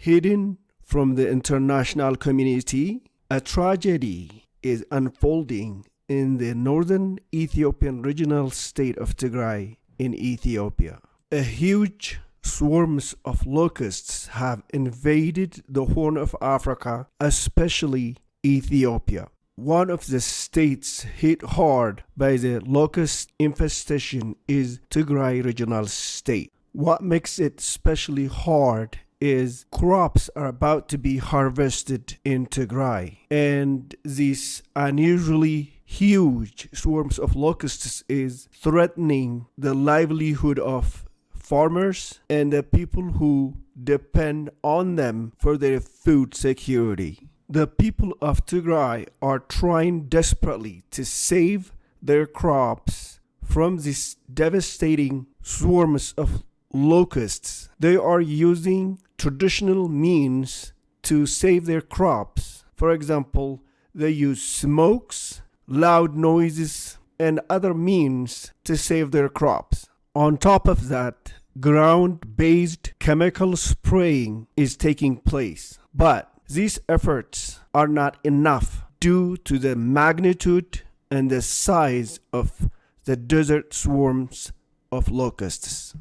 Hidden from the international community, a tragedy is unfolding in the northern Ethiopian regional state of Tigray in Ethiopia. A huge swarms of locusts have invaded the Horn of Africa, especially Ethiopia. One of the states hit hard by the locust infestation is Tigray regional state. What makes it especially hard is crops are about to be harvested in Tigray, and these unusually huge swarms of locusts is threatening the livelihood of farmers and the people who depend on them for their food security. The people of Tigray are trying desperately to save their crops from these devastating swarms of locusts. They are using traditional means to save their crops. For example, they use smokes, loud noises, and other means to save their crops. On top of that, ground-based chemical spraying is taking place. But these efforts are not enough due to the magnitude and the size of the desert swarms of locusts.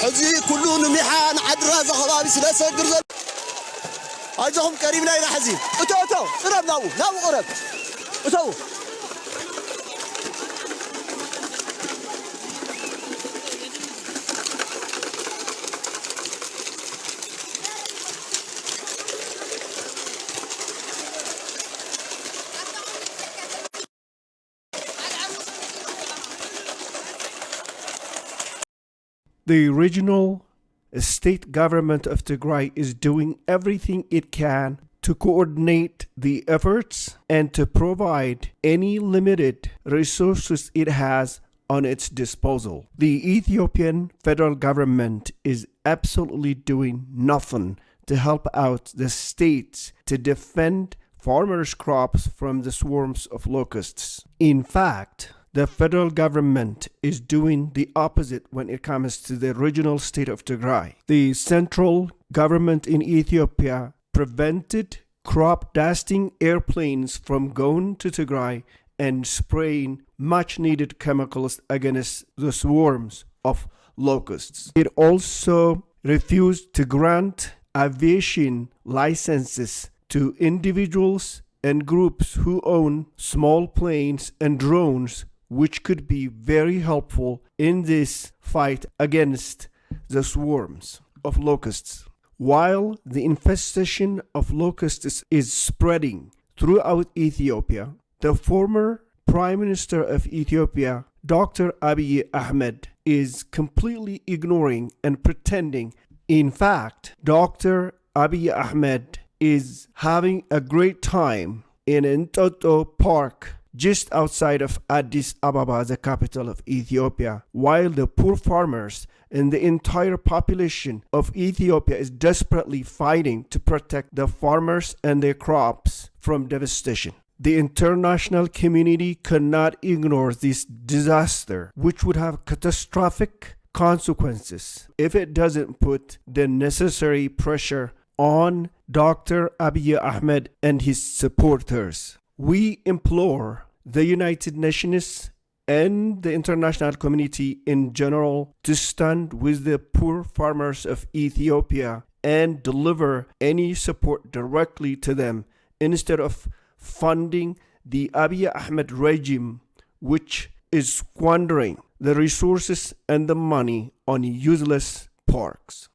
حزي كله نميحان عدرا زخبابي سلاسة قرزل أجهم كريمنا إلى حزين أتو قرب ناو قرب أتو. The regional state government of Tigray is doing everything it can to coordinate the efforts and to provide any limited resources it has on its disposal. The Ethiopian federal government is absolutely doing nothing to help out the states to defend farmers' crops from the swarms of locusts. In fact, the federal government is doing the opposite when it comes to the regional state of Tigray. The central government in Ethiopia prevented crop dusting airplanes from going to Tigray and spraying much needed chemicals against the swarms of locusts. It also refused to grant aviation licenses to individuals and groups who own small planes and drones, which could be very helpful in this fight against the swarms of locusts. While the infestation of locusts is spreading throughout Ethiopia, the former Prime Minister of Ethiopia, Dr. Abiy Ahmed, is completely ignoring and pretending. In fact, Dr. Abiy Ahmed is having a great time in Entoto Park, just outside of Addis Ababa, the capital of Ethiopia, while the poor farmers and the entire population of Ethiopia is desperately fighting to protect the farmers and their crops from devastation. The international community cannot ignore this disaster, which would have catastrophic consequences if it doesn't put the necessary pressure on Dr. Abiy Ahmed and his supporters. We implore the United Nations and the international community in general to stand with the poor farmers of Ethiopia and deliver any support directly to them instead of funding the Abiy Ahmed regime, which is squandering the resources and the money on useless parks.